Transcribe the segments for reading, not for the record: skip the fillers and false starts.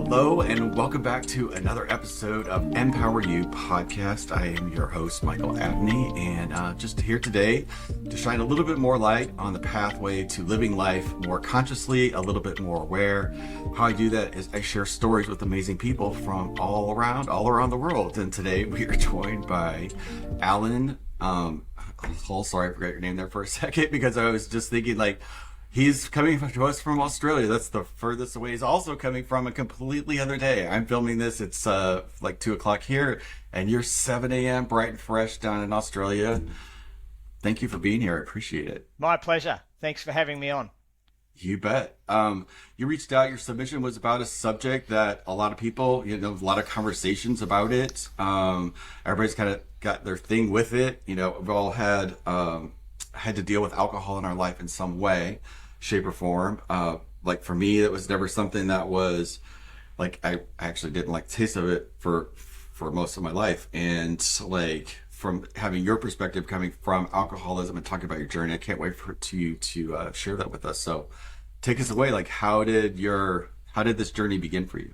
Hello and welcome back to another episode of Empower You podcast. I am your host, Michael Abney, and just here today to shine a little bit more light on the pathway to living life more consciously, a little bit more aware. How I do that is I share stories with amazing people from all around the world. And today we are joined by Alan. Sorry, I forgot your name there for a second because I was just thinking he's coming to us from Australia. That's the furthest away. He's also coming from a completely other day. I'm filming this. It's like 2 o'clock here, and you're 7 a.m. bright and fresh down in Australia. Thank you for being here. I appreciate it. My pleasure. Thanks for having me on. You bet. You reached out. Your submission was about a subject that a lot of people, a lot of conversations about it. Everybody's kind of got their thing with it. We've all had to deal with alcohol in our life in some way, shape or form. Like for me, it was never something that was like, I actually didn't like the taste of it for most of my life. And from having your perspective coming from alcoholism and talking about your journey, I can't wait for you to share that with us. So take us away. How did this journey begin for you?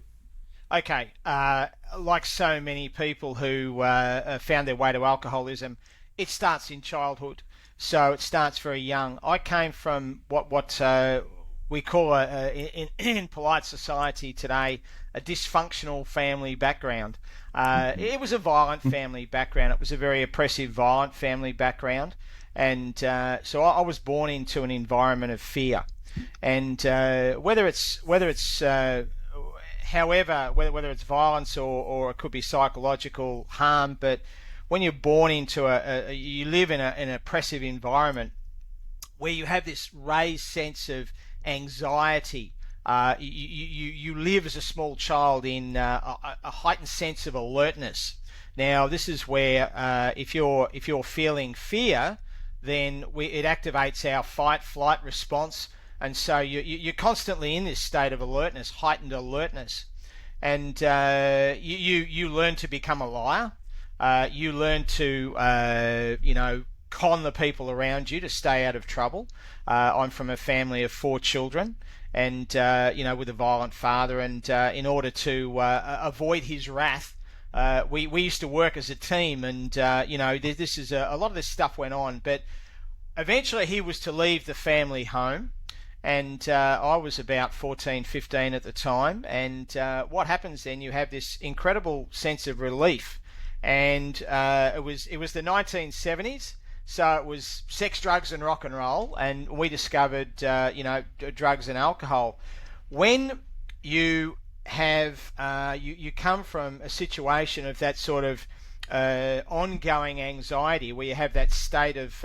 Okay. Like so many people who found their way to alcoholism, it starts in childhood. So it starts very young. I came from what we call in polite society today a dysfunctional family background. It was a violent family background. It was a very oppressive, violent family background, and so I was born into an environment of fear. And whether it's violence or it could be psychological harm, but when you're born into you live in an oppressive environment where you have this raised sense of anxiety. You live as a small child in a heightened sense of alertness. Now, this is where if you're feeling fear, then it activates our fight-flight response, and so you're constantly in this state of alertness, heightened alertness, and you learn to become a liar. You learn to, con the people around you to stay out of trouble. I'm from a family of 4 children and, with a violent father. And in order to avoid his wrath, we used to work as a team. And, this is a lot of this stuff went on. But eventually he was to leave the family home. And I was about 14, 15 at the time. And what happens then, you have this incredible sense of relief. And it was the 1970s, so it was sex, drugs, and rock and roll, and we discovered drugs and alcohol. When you have you come from a situation of that sort of ongoing anxiety, where you have that state of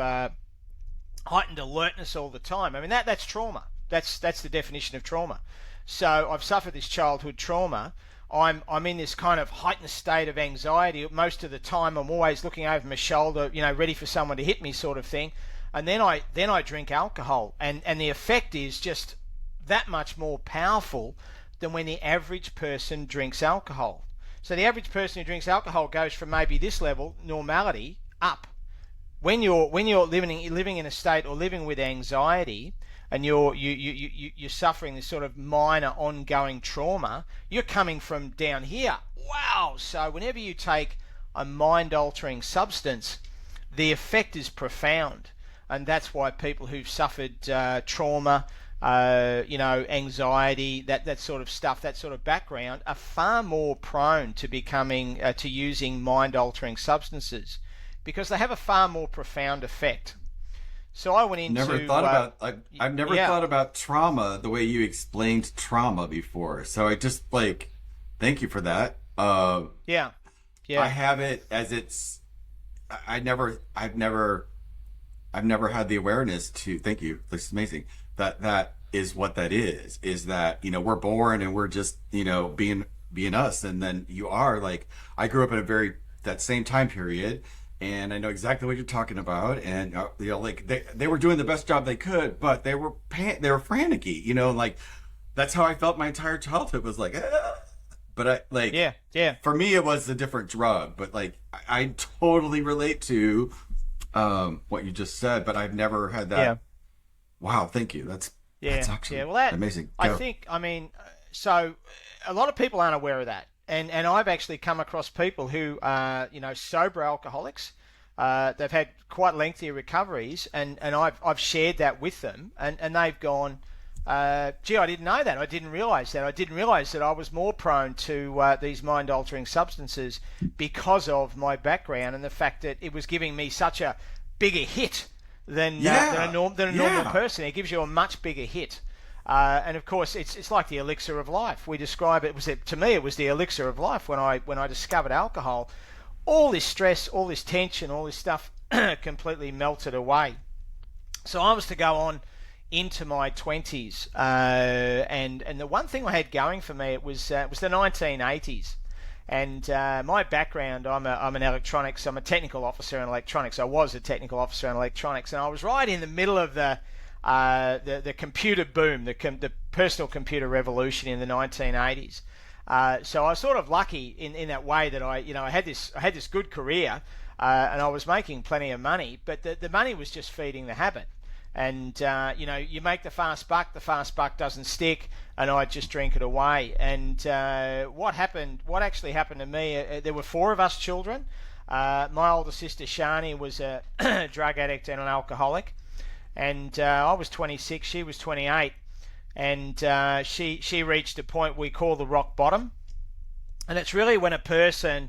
heightened alertness all the time. I mean that's trauma. That's the definition of trauma. So I've suffered this childhood trauma. I'm in this kind of heightened state of anxiety. Most of the time I'm always looking over my shoulder, ready for someone to hit me sort of thing. And then I drink alcohol, and the effect is just that much more powerful than when the average person drinks alcohol. So the average person who drinks alcohol goes from maybe this level, normality, up. When you're living in a state or living with anxiety, and you're suffering this sort of minor ongoing trauma, you're coming from down here. Wow! So whenever you take a mind-altering substance, the effect is profound, and that's why people who've suffered trauma, anxiety, that sort of stuff, that sort of background, are far more prone to becoming to using mind-altering substances because they have a far more profound effect. So I went into... I've never thought about trauma the way you explained trauma before. So I just thank you for that. Yeah. I have it as I've never had the awareness to, thank you, this is amazing, that is what that is that, we're born and we're just, being us. And then you are I grew up in that same time period. And I know exactly what you're talking about, and they were doing the best job they could, but they were frantic-y, that's how I felt my entire childhood was But for me it was a different drug, but I totally relate to what you just said, but I've never had that. Wow, thank you. That's actually amazing. I Go. think, So a lot of people aren't aware of that. And I've actually come across people who are, sober alcoholics. They've had quite lengthy recoveries, and I've shared that with them, and they've gone, gee, I didn't know that. I didn't realize that. I didn't realize that I was more prone to these mind-altering substances because of my background and the fact that it was giving me such a bigger hit than a normal person. It gives you a much bigger hit. And of course, it's like the elixir of life. We describe it. To me, it was the elixir of life when I discovered alcohol. All this stress, all this tension, all this stuff completely melted away. So I was to go on into my 20s, and the one thing I had going for me, it was the 1980s. And my background, I'm an electronics. I'm a technical officer in electronics. I was a technical officer in electronics, and I was right in the middle of the computer boom, the personal computer revolution in the 1980s. So I was sort of lucky in that way that I had this good career, and I was making plenty of money, but the money was just feeding the habit. And you make the fast buck doesn't stick, and I just drink it away. And what actually happened to me? There were 4 of us children. My older sister Shani was a drug addict and an alcoholic. And I was 26, she was 28, and she reached a point we call the rock bottom. And it's really when a person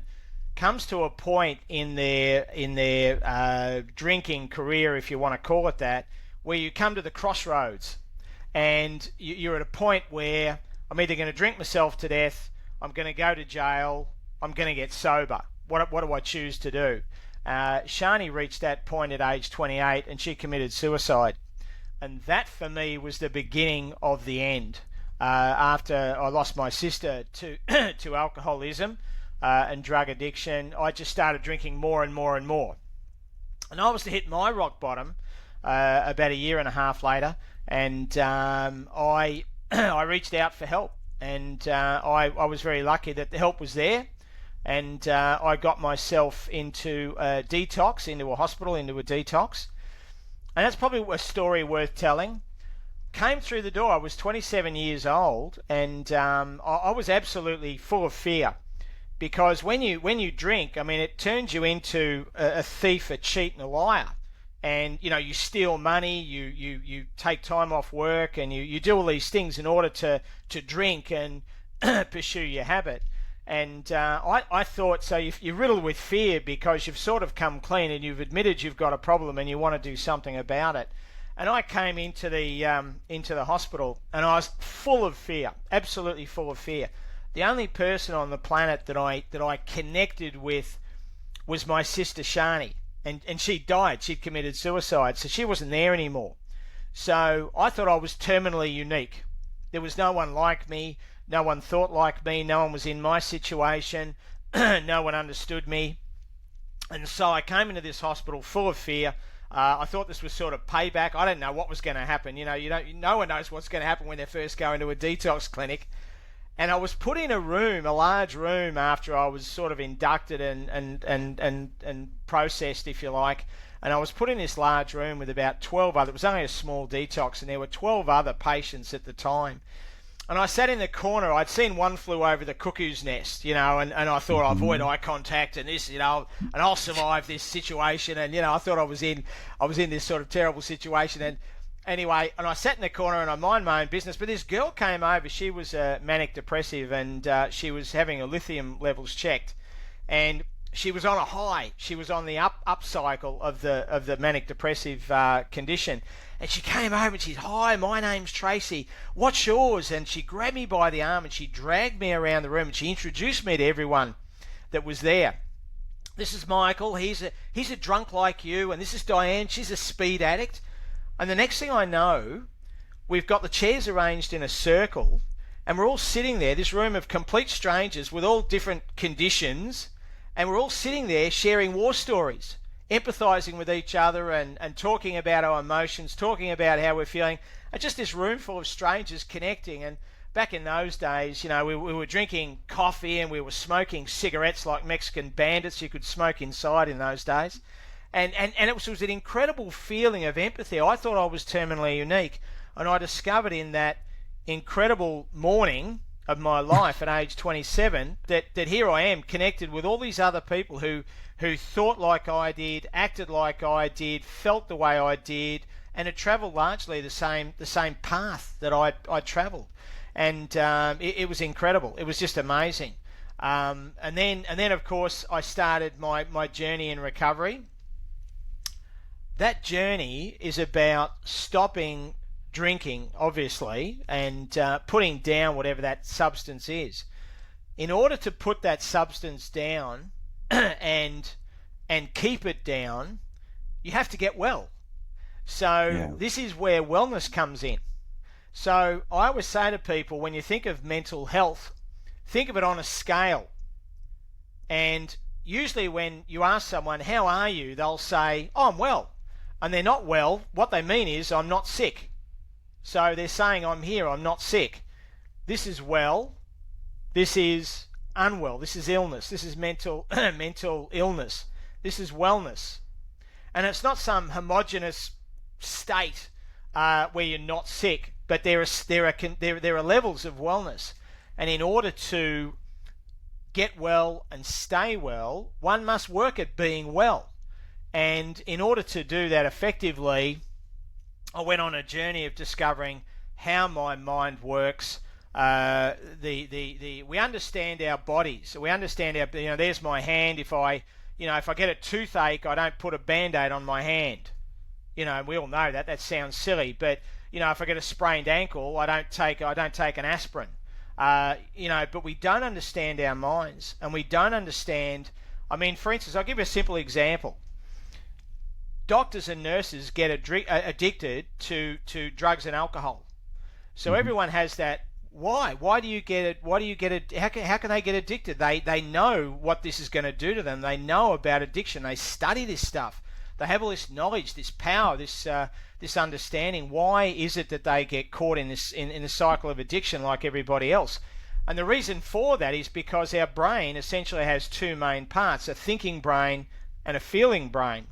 comes to a point in their drinking career, if you want to call it that, where you come to the crossroads, and you're at a point where I'm either going to drink myself to death, I'm going to go to jail, I'm going to get sober. What do I choose to do? Shani reached that point at age 28, and she committed suicide. And that for me was the beginning of the end. After I lost my sister to to alcoholism and drug addiction, I just started drinking more and more and more. And I was to hit my rock bottom about a year and a half later, and I reached out for help. And I was very lucky that the help was there. And I got myself into a detox, into a hospital, into a detox. And that's probably a story worth telling. Came through the door, I was 27 years old, and I was absolutely full of fear. Because when you drink, I mean, it turns you into a thief, a cheat, and a liar. And, you steal money, you take time off work, and you do all these things in order to drink and pursue your habit. And I thought, so you're riddled with fear because you've sort of come clean and you've admitted you've got a problem and you want to do something about it. And I came into the hospital, and I was full of fear, absolutely full of fear. The only person on the planet that I connected with was my sister Shani, and she died. She'd committed suicide, so she wasn't there anymore. So I thought I was terminally unique. There was no one like me. No one thought like me. No one was in my situation. No one understood me. And so I came into this hospital full of fear. I thought this was sort of payback. I didn't know what was going to happen. No one knows what's going to happen when they first go into a detox clinic. And I was put in a large room, after I was sort of inducted and processed, if you like. And I was put in this large room with about 12 other. It was only a small detox, and there were 12 other patients at the time. And I sat in the corner. I'd seen One Flew Over the Cuckoo's Nest, and I thought I'll avoid eye contact and this, and I'll survive this situation. And I thought I was in this sort of terrible situation. And anyway, and I sat in the corner and I mind my own business. But this girl came over. She was manic depressive, and she was having her lithium levels checked, and she was on a high. She was on the up cycle of the manic depressive condition. And she came over and she's, "Hi, my name's Tracy. What's yours?" And she grabbed me by the arm and she dragged me around the room and she introduced me to everyone that was there. "This is Michael. He's a drunk like you. And this is Diane. She's a speed addict." And the next thing I know, we've got the chairs arranged in a circle, and we're all sitting there, this room of complete strangers with all different conditions, and we're all sitting there sharing war stories, empathizing with each other and talking about our emotions, talking about how we're feeling, and just this room full of strangers connecting. And back in those days, we were drinking coffee and we were smoking cigarettes like Mexican bandits. You could smoke inside in those days. And it was an incredible feeling of empathy. I thought I was terminally unique, and I discovered in that incredible morning of my life at age 27, that here I am connected with all these other people who thought like I did, acted like I did, felt the way I did, and had travelled largely the same path that I travelled. And it was incredible. It was just amazing. And then of course I started my journey in recovery. That journey is about stopping drinking, obviously, and putting down whatever that substance is. In order to put that substance down and keep it down, you have to get well. So This is where wellness comes in. So I always say to people, when you think of mental health, think of it on a scale. And usually when you ask someone, how are you? They'll say, oh, I'm well. And they're not well. What they mean is, I'm not sick. So they're saying, I'm here, I'm not sick. This is well. This is unwell. This is illness. This is mental illness. This is wellness. And it's not some homogenous state where you're not sick, but there are levels of wellness. And in order to get well and stay well, one must work at being well. And in order to do that effectively, I went on a journey of discovering how my mind works. We understand our bodies. We understand our, there's my hand. If I get a toothache, I don't put a Band-Aid on my hand. We all know that. That sounds silly, but if I get a sprained ankle, I don't take an aspirin. But we don't understand our minds, and we don't understand. I mean, for instance, I'll give you a simple example. Doctors and nurses get addicted to drugs and alcohol. So everyone has that. Why? Why do you get it? Why do you get it? How can they get addicted? They know what this is going to do to them. They know about addiction. They study this stuff. They have all this knowledge, this power, this understanding. Why is it that they get caught in the cycle of addiction like everybody else? And the reason for that is because our brain essentially has two main parts: a thinking brain and a feeling brain.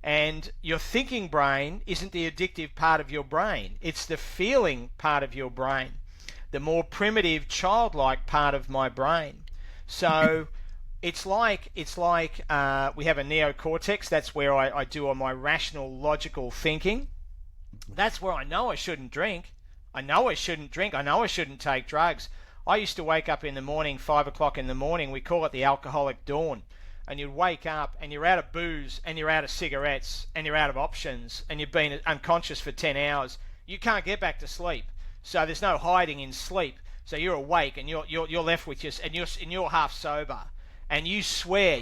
And your thinking brain isn't the addictive part of your brain. It's the feeling part of your brain, the more primitive, childlike part of my brain. So it's like we have a neocortex. That's where I do all my rational, logical thinking. That's where I know I shouldn't drink. I know I shouldn't drink. I know I shouldn't take drugs. I used to wake up in the morning, 5 o'clock in the morning. We call it the alcoholic dawn. And you'd wake up and you're out of booze and you're out of cigarettes and you're out of options and you've been unconscious for 10 hours. You can't get back to sleep. So there's no hiding in sleep. So you're awake and you're left with and you're half sober. And you swear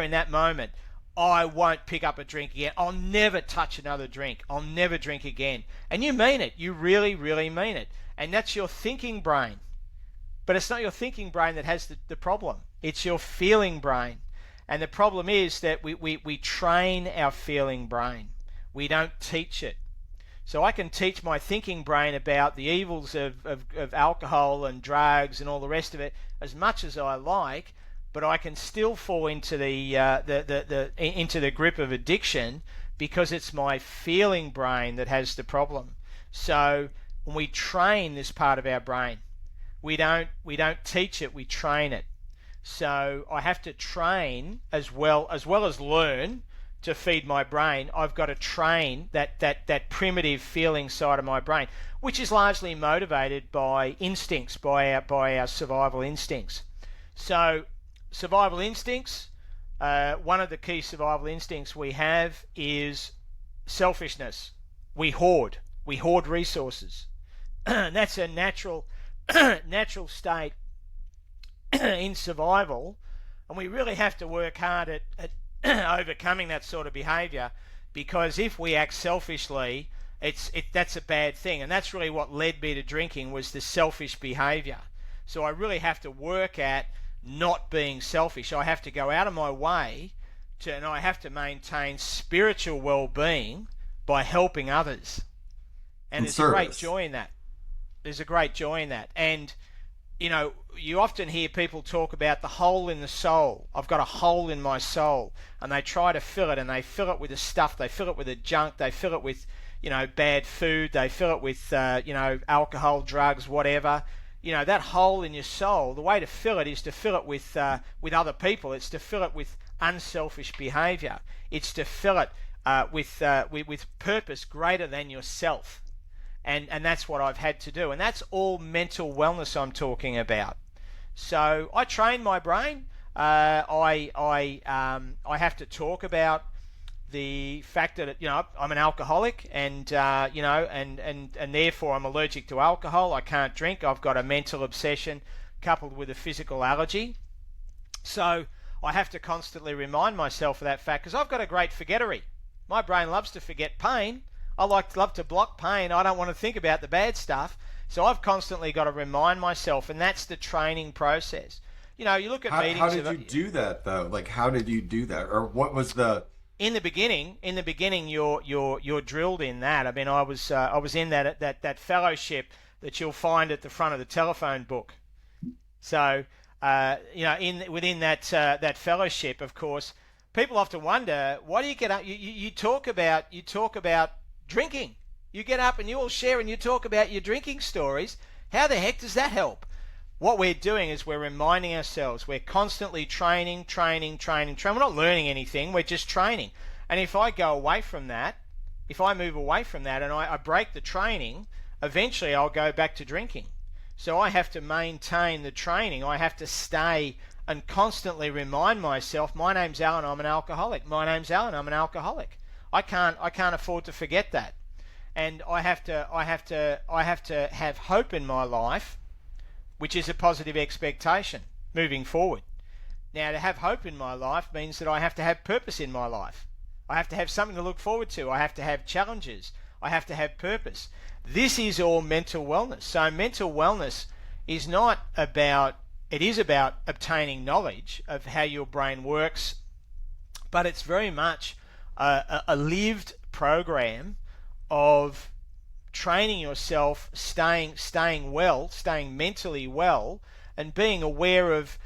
in that moment, I won't pick up a drink again. I'll never touch another drink. I'll never drink again. And you mean it. You really, really mean it. And that's your thinking brain. But it's not your thinking brain that has the problem. It's your feeling brain. And the problem is that we train our feeling brain. We don't teach it. So I can teach my thinking brain about the evils of alcohol and drugs and all the rest of it as much as I like, but I can still fall into into the grip of addiction because it's my feeling brain that has the problem. So when we train this part of our brain, we don't teach it, we train it. So I have to train as well as learn to feed my brain. I've got to train that primitive feeling side of my brain, which is largely motivated by instincts, by our survival instincts. So survival instincts, one of the key survival instincts we have is selfishness. We hoard resources. That's a natural state in survival, and we really have to work hard at overcoming that sort of behavior, because if we act selfishly, that's a bad thing. And that's really what led me to drinking, was the selfish behavior. So I really have to work at not being selfish. I have to go out of my way and I have to maintain spiritual well-being by helping others. And there's a great joy in that. There's a great joy in that. And you often hear people talk about the hole in the soul. I've got a hole in my soul, and they try to fill it, and they fill it with the stuff. They fill it with the junk. They fill it with, bad food. They fill it with, alcohol, drugs, whatever. that hole in your soul, the way to fill it is to fill it with other people. It's to fill it with unselfish behaviour. It's to fill it with purpose greater than yourself. And that's what I've had to do. And that's all mental wellness I'm talking about. So I train my brain. I have to talk about the fact that I'm an alcoholic, and and therefore I'm allergic to alcohol. I can't drink. I've got a mental obsession coupled with a physical allergy. So I have to constantly remind myself of that fact, because I've got a great forgettery. My brain loves to forget pain. I love to block pain. I don't want to think about the bad stuff. So I've constantly got to remind myself, and that's the training process. You look at meetings. How did you do that though? Like, how did you do that, or what was the? In the beginning, you're drilled in that. I mean, I was in that fellowship that you'll find at the front of the telephone book. So within that fellowship, of course, people often wonder, why do you get up? You talk about drinking. You get up and you all share and you talk about your drinking stories. How the heck does that help? What we're doing is we're reminding ourselves. We're constantly training. We're not learning anything. We're just training. And if I go away from that, if I move away from that and I break the training, eventually I'll go back to drinking. So I have to maintain the training. I have to stay and constantly remind myself, my name's Alan, I'm an alcoholic. My name's Alan, I'm an alcoholic. I can't afford to forget that. And I have to have hope in my life, which is a positive expectation moving forward. Now, to have hope in my life means that I have to have purpose in my life. I have to have something to look forward to. I have to have challenges. I have to have purpose. This is all mental wellness. So mental wellness is about obtaining knowledge of how your brain works, but it's very much a lived program of training yourself, staying mentally well, and being aware of,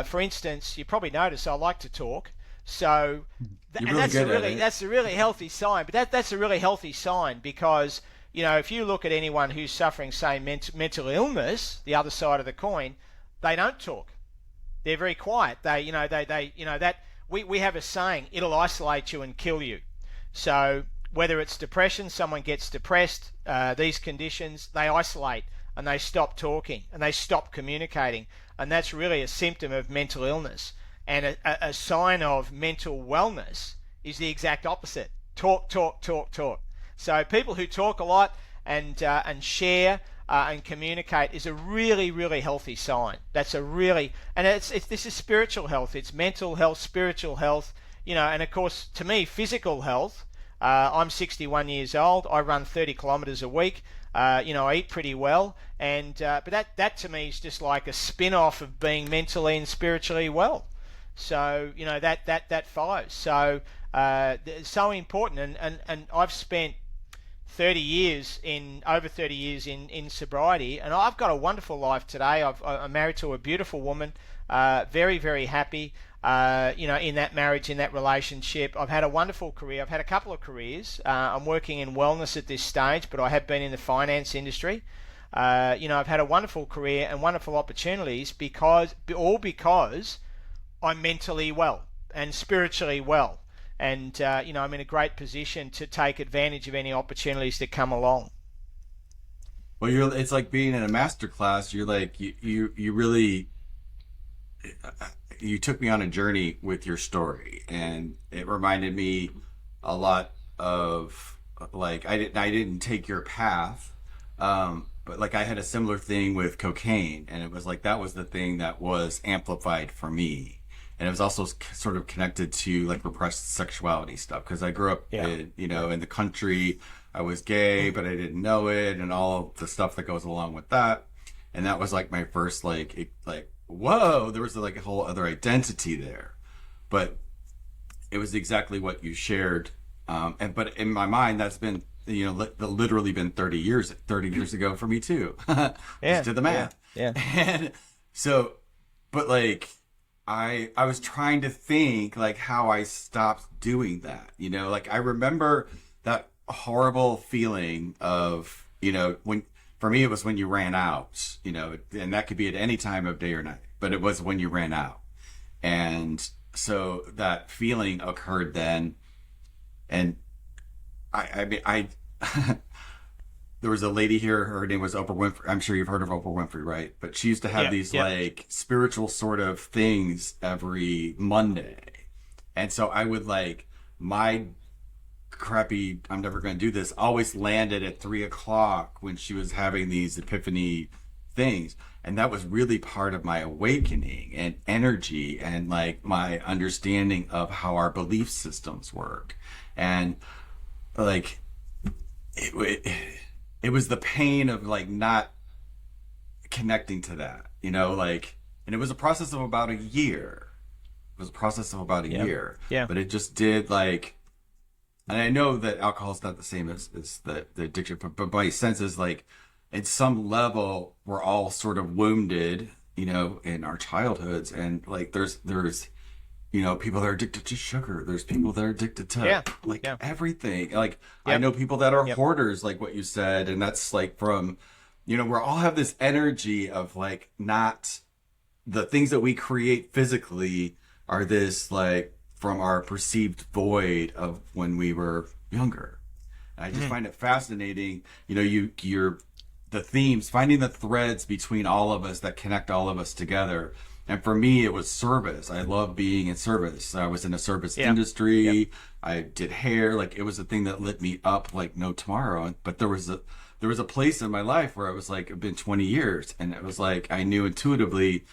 for instance, you probably notice I like to talk, so that's a really healthy sign. But that's a really healthy sign, because if you look at anyone who's suffering, say, mental illness, the other side of the coin, they don't talk. They're very quiet. We have a saying, it'll isolate you and kill you. So whether it's depression, someone gets depressed, these conditions, they isolate and they stop talking and they stop communicating. And that's really a symptom of mental illness. And a sign of mental wellness is the exact opposite. Talk. So people who talk a lot and share and communicate is a really, really healthy sign. This is spiritual health. It's mental health, spiritual health, and of course, to me, physical health. I'm 61 years old. I run 30 kilometers a week. I eat pretty well, but that to me is just like a spin-off of being mentally and spiritually well. So that follows. So it's so important, and I've spent over 30 years in sobriety, and I've got a wonderful life today. I'm married to a beautiful woman, very, very happy. In that marriage, in that relationship. I've had a wonderful career. I've had a couple of careers. I'm working in wellness at this stage, but I have been in the finance industry. I've had a wonderful career and wonderful opportunities because I'm mentally well and spiritually well. And, I'm in a great position to take advantage of any opportunities that come along. Well, it's like being in a master class. You're like, you really... You took me on a journey with your story, and it reminded me a lot of, like, I didn't take your path, but like I had a similar thing with cocaine, and it was like that was the thing that was amplified for me, and it was also sort of connected to like repressed sexuality stuff, because I grew up in the country. I was gay, but I didn't know it, and all the stuff that goes along with that, and that was like my first whoa, there was like a whole other identity there. But it was exactly what you shared. But in my mind, that's been, literally been 30 years ago for me too. Just did the math. Yeah. And so, but like, I was trying to think like how I stopped doing that, like I remember that horrible feeling of, when for me, it was when you ran out, and that could be at any time of day or night, but it was when you ran out. And so that feeling occurred then. And I mean, there was a lady here, her name was Oprah Winfrey. I'm sure you've heard of Oprah Winfrey, right? But she used to have these like spiritual sort of things every Monday. And so I would my crappy, I'm never going to do this, always landed at 3:00 when she was having these epiphany things. And that was really part of my awakening and energy and my understanding of how our belief systems work. And it was the pain of not connecting to that, and it was a process of about a year. Yeah. But it just did and I know that alcohol is not the same as the addiction, but my sense is at some level we're all sort of wounded, in our childhoods, and there's people that are addicted to sugar. There's people that are addicted to everything. I know people that are hoarders, like what you said, and that's from, we all have this energy of not the things that we create physically are this from our perceived void of when we were younger. And I just find it fascinating, you're the themes, finding the threads between all of us that connect all of us together. And for me, it was service. I love being in service. I was in a service industry. Yep. I did hair. It was a thing that lit me up like no tomorrow. But there was a place in my life where I was it'd been 20 years. And it was I knew intuitively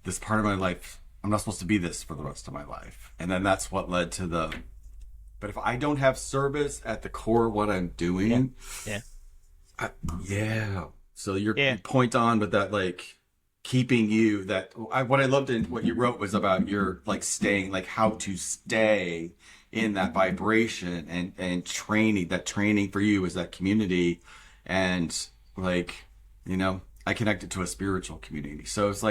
this part of my life, I'm not supposed to be this for the rest of my life. And then that's what led to but if I don't have service at the core of what I'm doing. So you point on with that, keeping you what I loved in what you wrote was about your staying, how to stay in that vibration and training. That training for you is that community, and I connected to a spiritual community. So it's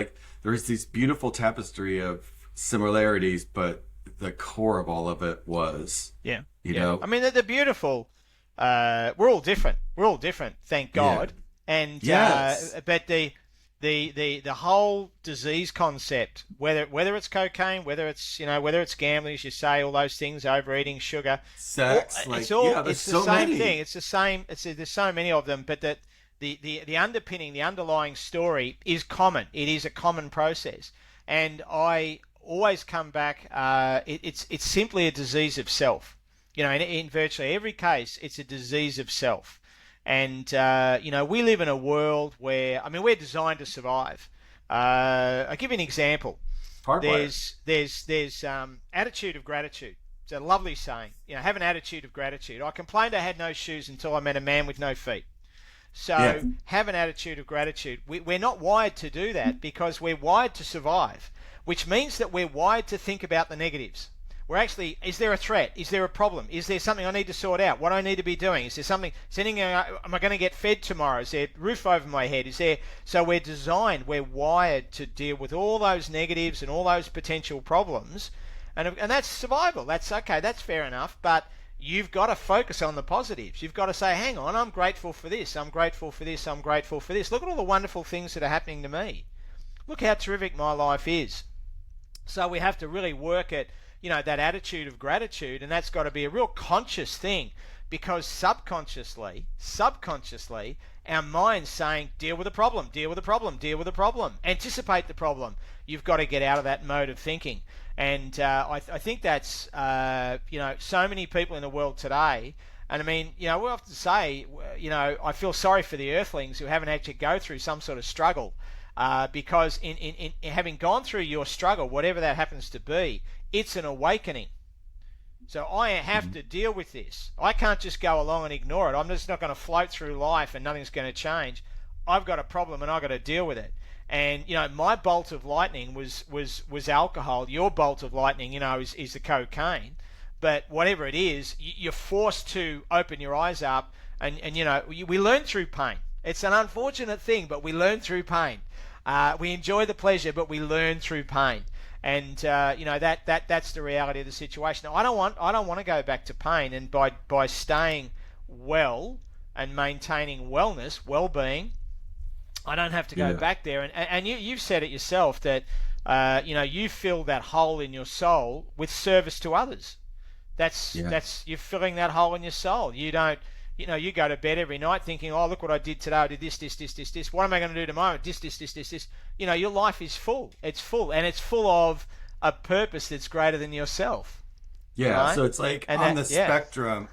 there's this beautiful tapestry of similarities, but the core of all of it was you know. I mean, they're beautiful. We're all different. Thank God. And but the whole disease concept, whether it's cocaine, whether it's gambling, as you say, all those things, overeating, sugar, sex, it's so the same many. thing. It's the same. There's so many of them, but that the underpinning, the underlying story is common. It is a common process, and I always come back. It's simply a disease of self. In virtually every case, it's a disease of self. And, we live in a world where, we're designed to survive. I'll give you an example. There's attitude of gratitude. It's a lovely saying. Have an attitude of gratitude. I complained I had no shoes until I met a man with no feet. So have an attitude of gratitude. We're not wired to do that because we're wired to survive, which means that we're wired to think about the negatives. We're actually, is there a threat? Is there a problem? Is there something I need to sort out? What do I need to be doing? Is there something, am I going to get fed tomorrow? Is there a roof over my head? So we're designed, we're wired to deal with all those negatives and all those potential problems. And that's survival. That's okay. That's fair enough. But you've got to focus on the positives. You've got to say, hang on, I'm grateful for this. I'm grateful for this. I'm grateful for this. Look at all the wonderful things that are happening to me. Look how terrific my life is. So we have to really work at, that attitude of gratitude, and that's got to be a real conscious thing, because subconsciously, our mind's saying, deal with the problem, anticipate the problem. You've got to get out of that mode of thinking. And I think that's, so many people in the world today, and we often say, I feel sorry for the earthlings who haven't had to go through some sort of struggle, because in having gone through your struggle, whatever that happens to be, it's an awakening. So I have to deal with this. I can't just go along and ignore it. I'm just not going to float through life and nothing's going to change. I've got a problem and I've got to deal with it. And my bolt of lightning was alcohol. Your bolt of lightning, is the cocaine. But whatever it is, you're forced to open your eyes up, and we learn through pain. It's an unfortunate thing, but we learn through pain. We enjoy the pleasure, but we learn through pain. And that's the reality of the situation. Now, I don't want to go back to pain, and by staying well, and maintaining wellness, well-being, I don't have to go back there. And you've said it yourself that you fill that hole in your soul with service to others. That's you're filling that hole in your soul. You don't, you go to bed every night thinking, oh, look what I did today. I did this. What am I going to do tomorrow? This. Your life is full. It's full, and it's full of a purpose that's greater than yourself. Yeah. Right? So it's like on the spectrum.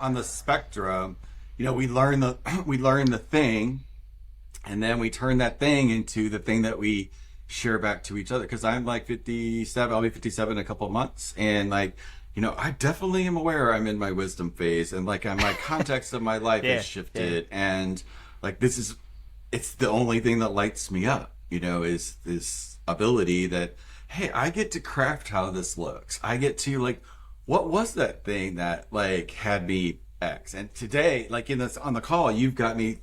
We learn the thing, and then we turn that thing into the thing that we share back to each other. Because I'm like 57. I'll be 57 in a couple of months, and like. I definitely am aware I'm in my wisdom phase, and like my context of my life has shifted, and like it's the only thing that lights me up, is this ability that, hey, I get to craft how this looks. I get to like, what was that thing that like had me X? And today, like on the call, you've got me,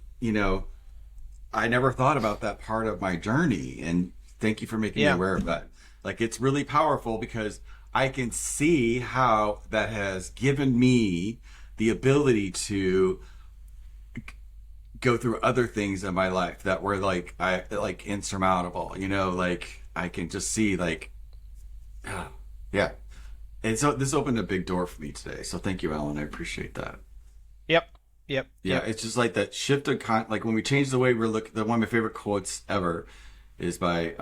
I never thought about that part of my journey, and thank you for making me aware of that. Like, it's really powerful because I can see how that has given me the ability to go through other things in my life that were like insurmountable, like I can just see like, yeah. And so this opened a big door for me today. So thank you, Alan. I appreciate that. Yep. Yeah. It's just like that shift of like when we change the way we're looking, one of my favorite quotes ever is by,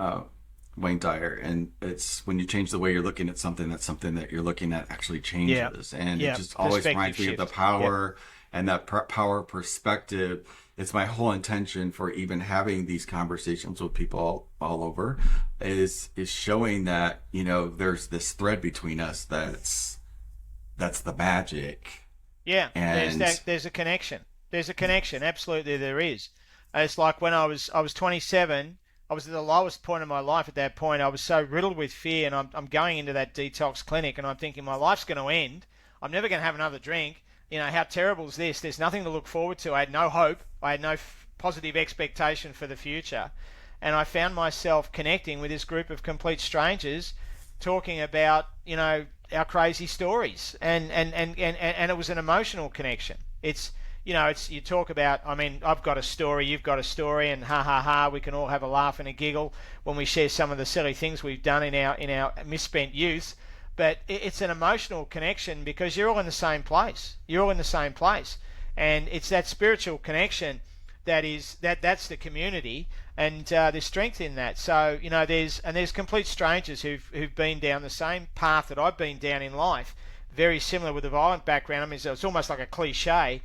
Wayne Dyer, and it's when you change the way you're looking at something, that's something that you're looking at actually changes. And it just always reminds me of the power and that power perspective. It's my whole intention for even having these conversations with people all over is showing that, there's this thread between us that's the magic. Yeah, and there's a connection. There's a connection. Absolutely, there is. It's like when I was 27. I was at the lowest point of my life at that point. I was so riddled with fear, and I'm going into that detox clinic, and I'm thinking my life's going to end. I'm never going to have another drink. How terrible is this? There's nothing to look forward to. I had no hope. I had no positive expectation for the future. And I found myself connecting with this group of complete strangers talking about, our crazy stories. And it was an emotional connection. It's you talk about, I've got a story, you've got a story, and we can all have a laugh and a giggle when we share some of the silly things we've done in our misspent youth. But it's an emotional connection because you're all in the same place. And it's that spiritual connection that's the community, and there's strength in that. So, there's complete strangers who've been down the same path that I've been down in life, very similar with a violent background. it's almost like a cliche,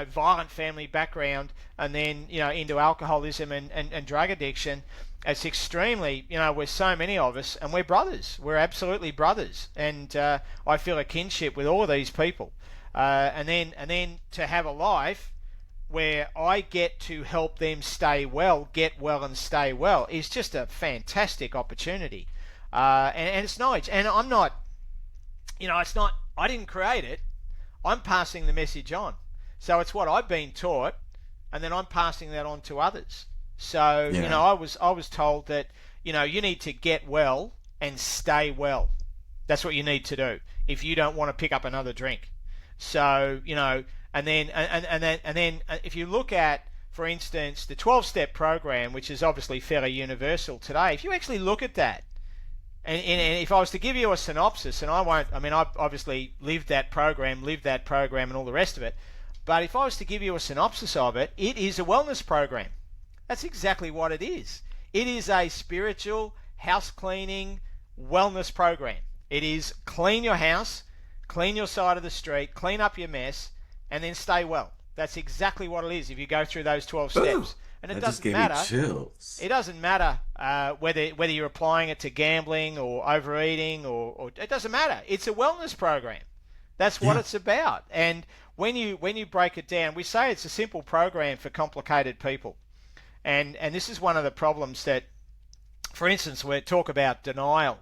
violent family background, and then, into alcoholism and drug addiction. It's extremely, we're so many of us, and we're brothers. We're absolutely brothers. And I feel a kinship with all of these people. And then to have a life where I get to help them get well and stay well is just a fantastic opportunity. And it's knowledge. And I'm not, I didn't create it. I'm passing the message on. So it's what I've been taught, and then I'm passing that on to others. So, I was told that, you need to get well and stay well. That's what you need to do if you don't want to pick up another drink. So, and then if you look at, for instance, the 12-step program, which is obviously fairly universal today, if you actually look at that, and if I was to give you a synopsis, and I've obviously lived that program and all the rest of it, but if I was to give you a synopsis of it, it is a wellness program. That's exactly what it is. It is a spiritual house cleaning wellness program. It is clean your house, clean your side of the street, clean up your mess, and then stay well. That's exactly what it is if you go through those 12 steps. And it doesn't matter. Chills. It doesn't matter whether you're applying it to gambling or overeating or it doesn't matter. It's a wellness program. That's what it's about. And when you break it down, we say it's a simple program for complicated people. And this is one of the problems that, for instance, we talk about denial.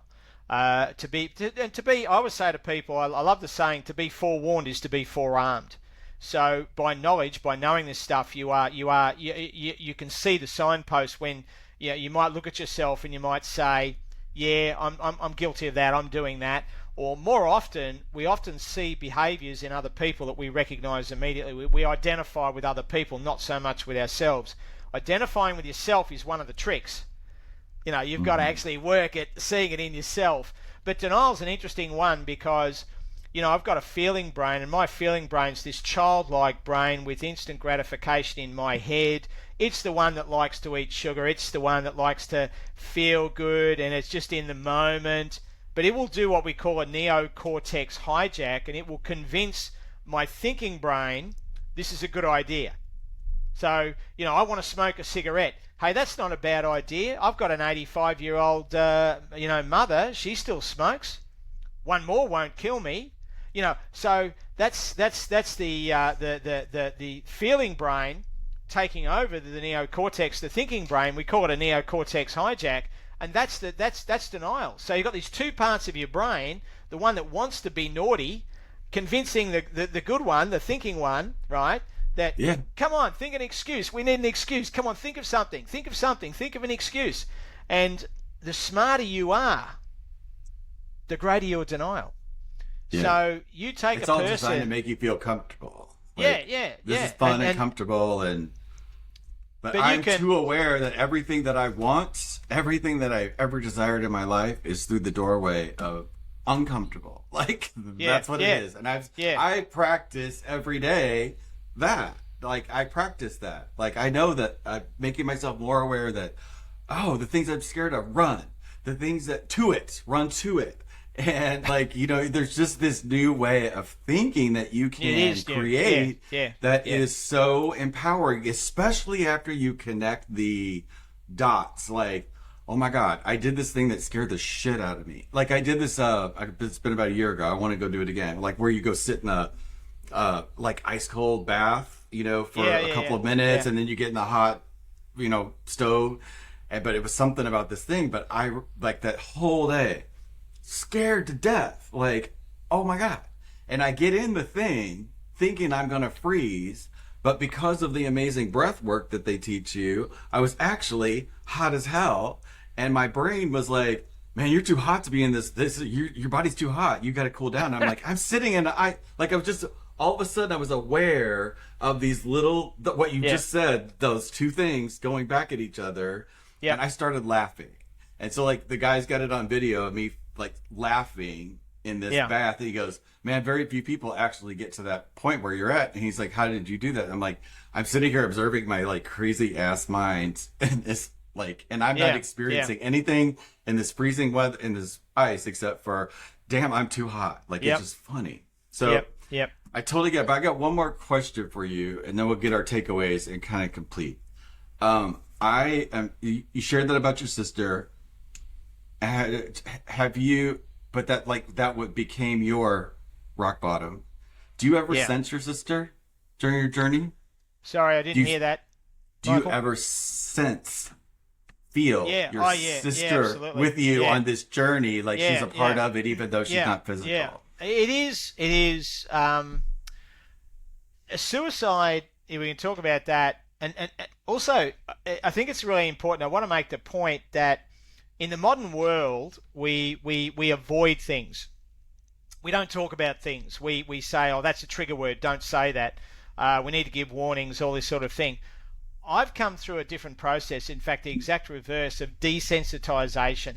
I would say to people, I love the saying, to be forewarned is to be forearmed. So by knowledge, by knowing this stuff, you can see the signposts when you might look at yourself and you might say, yeah, I'm guilty of that, I'm doing that. Or more often, we often see behaviors in other people that we recognize immediately. We identify with other people, not so much with ourselves. Identifying with yourself is one of the tricks. You've got to actually work at seeing it in yourself. But denial's an interesting one because, I've got a feeling brain, and my feeling brain's this childlike brain with instant gratification in my head. It's the one that likes to eat sugar. It's the one that likes to feel good, and it's just in the moment. But it will do what we call a neocortex hijack, and it will convince my thinking brain this is a good idea. So, I want to smoke a cigarette. Hey, that's not a bad idea. I've got an 85-year-old, mother. She still smokes. One more won't kill me. So that's the feeling brain taking over the neocortex, the thinking brain. We call it a neocortex hijack, and that's denial. So you've got these two parts of your brain: the one that wants to be naughty, convincing the good one, the thinking one, right? That, come on, think of an excuse. We need an excuse. Come on, think of something. Think of an excuse. And the smarter you are, the greater your denial. Yeah. So you take it's a all person... designed to make you feel comfortable. This is fun and comfortable, but I'm too aware that everything that I want, everything that I've ever desired in my life is through the doorway of uncomfortable. That's what it is. And I practice every day that. I practice that. I know that I'm making myself more aware that, the things I'm scared of, run. The things that run to it. And there's just this new way of thinking that you can create that is so empowering, especially after you connect the dots. Oh my God, I did this thing that scared the shit out of me. I did this, it's been about a year ago. I want to go do it again. Where you go sit in a, ice cold bath, for a couple of minutes, and then you get in the hot, stove. But it was something about this thing, but I, that whole day, scared to death, oh my God. And I get in the thing thinking I'm gonna freeze, but because of the amazing breath work that they teach you, I was actually hot as hell, and my brain was like, man, you're too hot to be in this your body's too hot, you gotta cool down. I'm I'm sitting in I was just, all of a sudden I was aware of these little, what you just said, those two things going back at each other, and I started laughing. And so the guy's got it on video of me laughing in this bath, and he goes, man, very few people actually get to that point where you're at. And he's like, how did you do that? And I'm I'm sitting here observing my crazy ass mind and this and I'm not experiencing anything in this freezing weather, in this ice, except for, damn, I'm too hot. It's just funny. So I totally get it. But I got one more question for you, and then we'll get our takeaways and kind of complete. You shared that about your sister. Have you, but that what became your rock bottom. Do you ever sense your sister during your journey? Sorry, I didn't hear that. Do you ever feel your sister with you on this journey? She's a part of it, even though she's not physical. Yeah, it is. A suicide, we can talk about that. And also, I think it's really important. I want to make the point that in the modern world, we avoid things. We don't talk about things. We say, oh, that's a trigger word. Don't say that. We need to give warnings, all this sort of thing. I've come through a different process. In fact, the exact reverse of desensitization.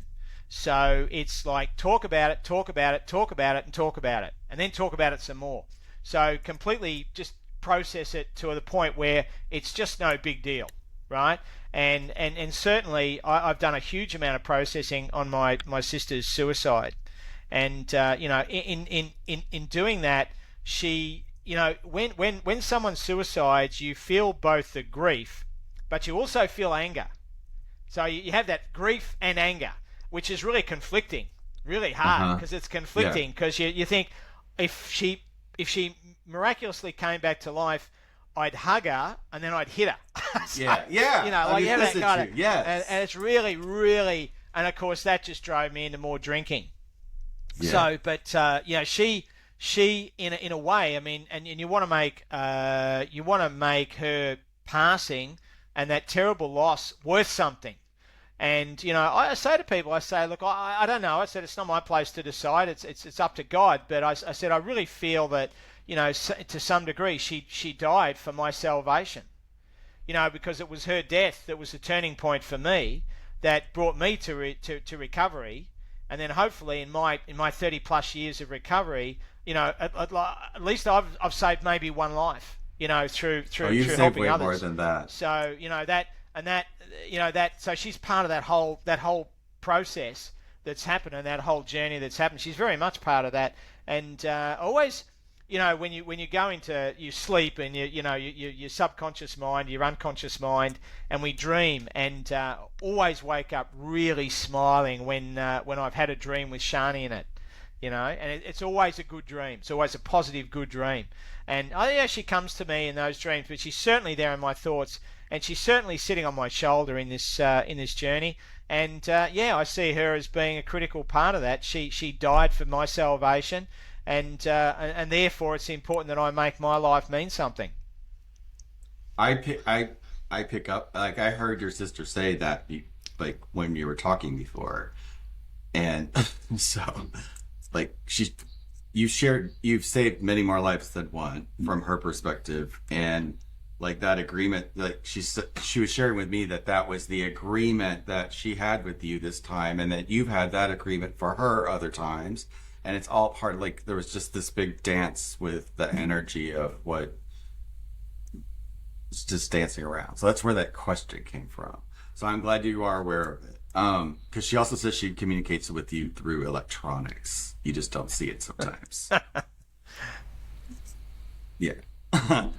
So it's talk about it, talk about it, talk about it, and talk about it. And then talk about it some more. So completely just process it to the point where it's just no big deal, right? And certainly I've done a huge amount of processing on my sister's suicide, and in doing that, she, when someone suicides, you feel both the grief, but you also feel anger. So you have that grief and anger, which is really conflicting, really hard, because it's conflicting, because you think if she miraculously came back to life, I'd hug her and then I'd hit her. So, you have that kind of, and it's really, really, and of course that just drove me into more drinking. Yeah. So, but she in a way, I mean, and you want to make her passing and that terrible loss worth something. And, I say to people, look, I don't know. I said, it's not my place to decide. It's up to God. But I said, I really feel that, to some degree, she died for my salvation, because it was her death that was the turning point for me that brought me to recovery. And then hopefully in my 30 plus years of recovery, at least I've saved maybe one life, through you've saved helping way others. more than that. So, so she's part of that whole process that's happened, and that whole journey that's happened. She's very much part of that. And always, when you go into you sleep and your subconscious mind, your unconscious mind, and we dream, and always wake up really smiling when I've had a dream with Shani in it. And it's always a good dream. It's always a positive, good dream. And she comes to me in those dreams, but she's certainly there in my thoughts, and she's certainly sitting on my shoulder in this journey. And I see her as being a critical part of that. She died for my salvation, and therefore it's important that I make my life mean something. I pick up, like, I heard your sister say that, like, when you were talking before, and so, like, you've saved many more lives than one from her perspective, and like that agreement, like she was sharing with me that was the agreement that she had with you this time, and that you've had that agreement for her other times, and it's all part of, like, there was just this big dance with the energy of what was just dancing around. So that's where that question came from. So I'm glad you are aware of it. Because she also says she communicates with you through electronics. You just don't see it sometimes. Yeah.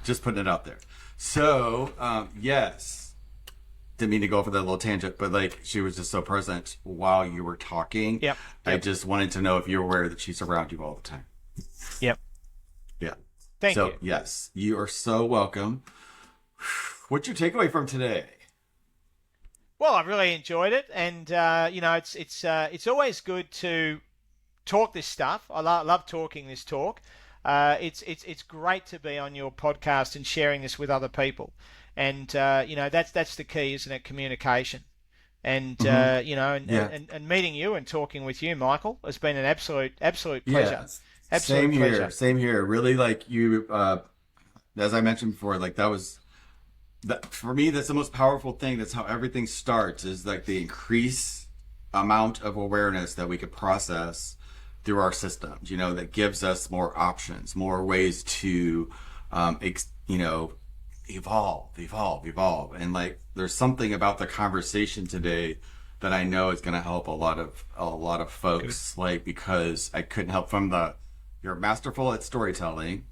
Just putting it out there. So, yes. Didn't mean to go over that little tangent, but, like, she was just so present while you were talking. Yep. I just wanted to know if you're aware that she's around you all the time. Yep. Yeah. Thank you. So, yes, you are so welcome. What's your takeaway from today? Well, I really enjoyed it, and it's always good to talk this stuff. I love talking this talk. It's great to be on your podcast and sharing this with other people, and that's the key, isn't it? Communication, and and meeting you and talking with you, Michael, has been an absolute pleasure. Yeah, Absolute pleasure. Same here. Really, like, you, as I mentioned before, like, for me, that's the most powerful thing. That's how everything starts, is like the increased amount of awareness that we could process through our systems, that gives us more options, more ways to, evolve. And, like, there's something about the conversation today that I know is going to help a lot of folks. Good. Like, because I couldn't help you're masterful at storytelling,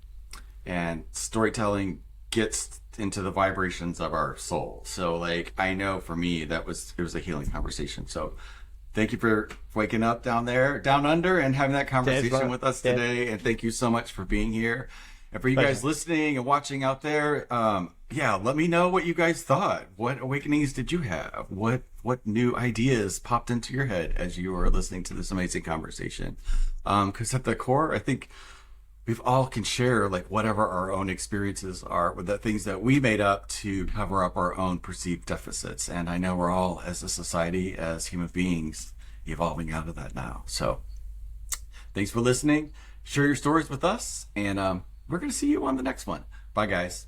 and storytelling gets into the vibrations of our soul. So, like, I know for me it was a healing conversation. So thank you for waking up down under, and having that conversation with us today. And thank you so much for being here. And for you guys listening and watching out there, let me know what you guys thought. What awakenings did you have? What new ideas popped into your head as you were listening to this amazing conversation? Because at the core, I think we all can share, like, whatever our own experiences are with the things that we made up to cover up our own perceived deficits. And I know we're all, as a society, as human beings, evolving out of that now. So thanks for listening. Share your stories with us, and we're going to see you on the next one. Bye, guys.